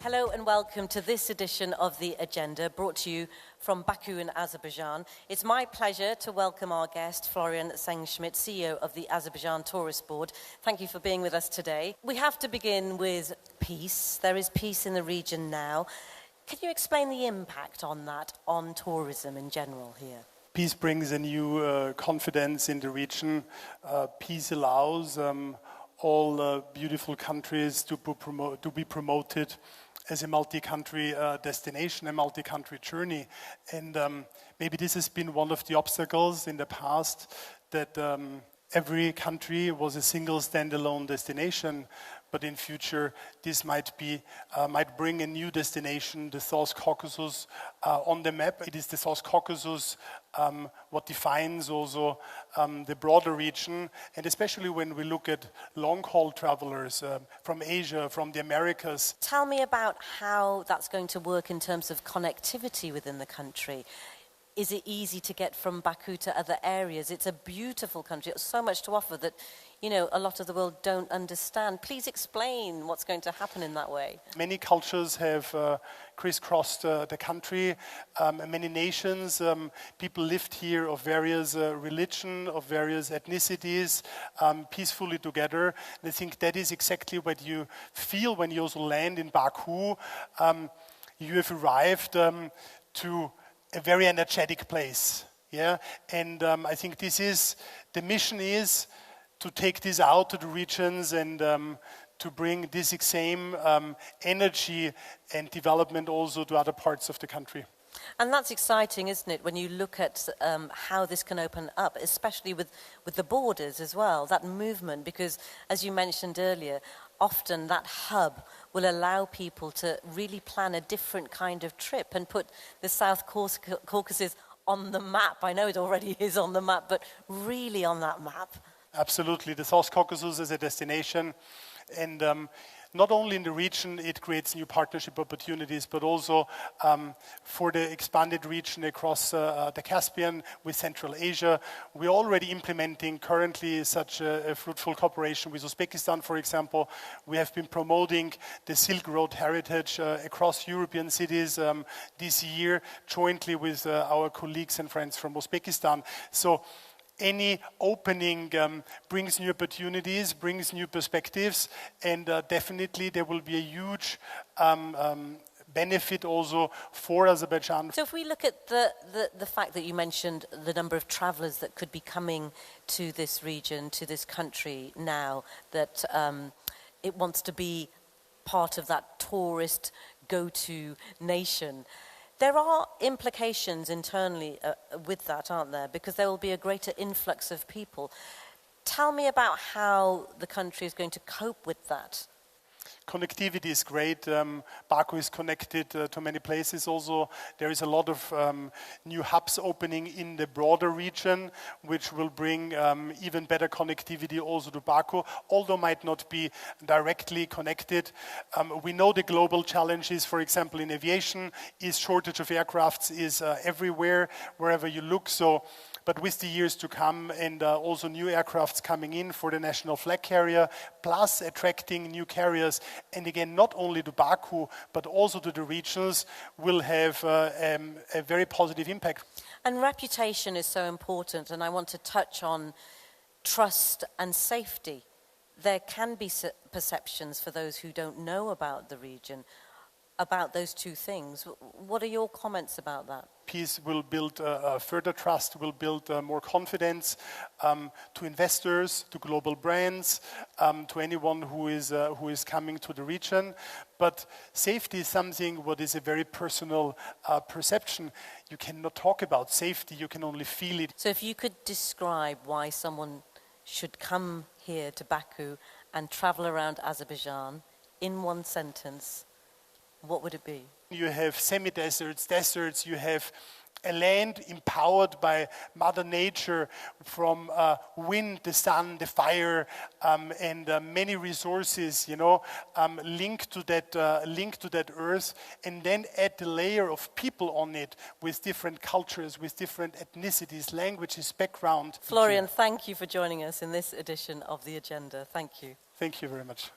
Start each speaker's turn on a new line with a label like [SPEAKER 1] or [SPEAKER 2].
[SPEAKER 1] Hello and welcome to this edition of The Agenda, brought to you from Baku in Azerbaijan. It's my pleasure to welcome our guest, Florian Sengstschmid, CEO of the Azerbaijan Tourist Board. Thank you for being with us today. We have to begin with peace. There is peace in the region now. Can you explain the impact on that, on tourism in general here?
[SPEAKER 2] Peace brings a new confidence in the region. Peace allows all beautiful countries to be promoted as a multi-country destination, a multi-country journey. And maybe this has been one of the obstacles in the past, that every country was a single standalone destination. But in future, this might bring a new destination, the South Caucasus, on the map. It is the South Caucasus what defines also the broader region, and especially when we look at long-haul travelers from Asia, from the Americas.
[SPEAKER 1] Tell me about how that's going to work in terms of connectivity within the country. Is it easy to get from Baku to other areas? It's a beautiful country. It's so much to offer that, you know, a lot of the world don't understand. Please explain what's going to happen in that way.
[SPEAKER 2] Many cultures have crisscrossed the country. Many nations, people lived here of various religion, of various ethnicities, peacefully together. And I think that is exactly what you feel when you also land in Baku. You have arrived to a very energetic place, yeah. And I think the mission is to take this out to the regions and to bring this same energy and development also to other parts of the country.
[SPEAKER 1] And that's exciting, isn't it, when you look at how this can open up, especially with the borders as well, that movement, because as you mentioned earlier, often that hub will allow people to really plan a different kind of trip and put the South Caucasus on the map. I know it already is on the map, but really on that map.
[SPEAKER 2] Absolutely, the South Caucasus is a destination, and not only in the region it creates new partnership opportunities, but also for the expanded region across the Caspian with Central Asia. We're already implementing currently such a fruitful cooperation with Uzbekistan, for example. We have been promoting the Silk Road heritage across European cities this year, jointly with our colleagues and friends from Uzbekistan. So any opening brings new opportunities, brings new perspectives, and definitely there will be a huge benefit also for Azerbaijan.
[SPEAKER 1] So if we look at the fact that you mentioned the number of travelers that could be coming to this region, to this country now, that it wants to be part of that tourist go-to nation, there are implications internally with that, aren't there? Because there will be a greater influx of people. Tell me about how the country is going to cope with that.
[SPEAKER 2] Connectivity is great. Baku is connected to many places also. There is a lot of new hubs opening in the broader region, which will bring even better connectivity also to Baku, although might not be directly connected. We know the global challenges, for example, in aviation, is shortage of aircrafts is everywhere, wherever you look. But with the years to come and also new aircrafts coming in for the national flag carrier, plus attracting new carriers, and again, not only to Baku, but also to the regions, will have a very positive impact.
[SPEAKER 1] And reputation is so important, and I want to touch on trust and safety. There can be perceptions for those who don't know about the region, about those two things. What are your comments about that?
[SPEAKER 2] Peace will build further trust, will build more confidence to investors, to global brands, to anyone who is coming to the region. But safety is something what is a very personal perception. You cannot talk about safety, you can only feel it.
[SPEAKER 1] So if you could describe why someone should come here to Baku and travel around Azerbaijan in one sentence, what would it be?
[SPEAKER 2] You have semi-deserts, deserts, you have a land empowered by Mother Nature from wind, the sun, the fire, and many resources, linked to that earth, and then add the layer of people on it with different cultures, with different ethnicities, languages, background.
[SPEAKER 1] Florian, thank you for joining us in this edition of The Agenda. Thank you.
[SPEAKER 2] Thank you very much.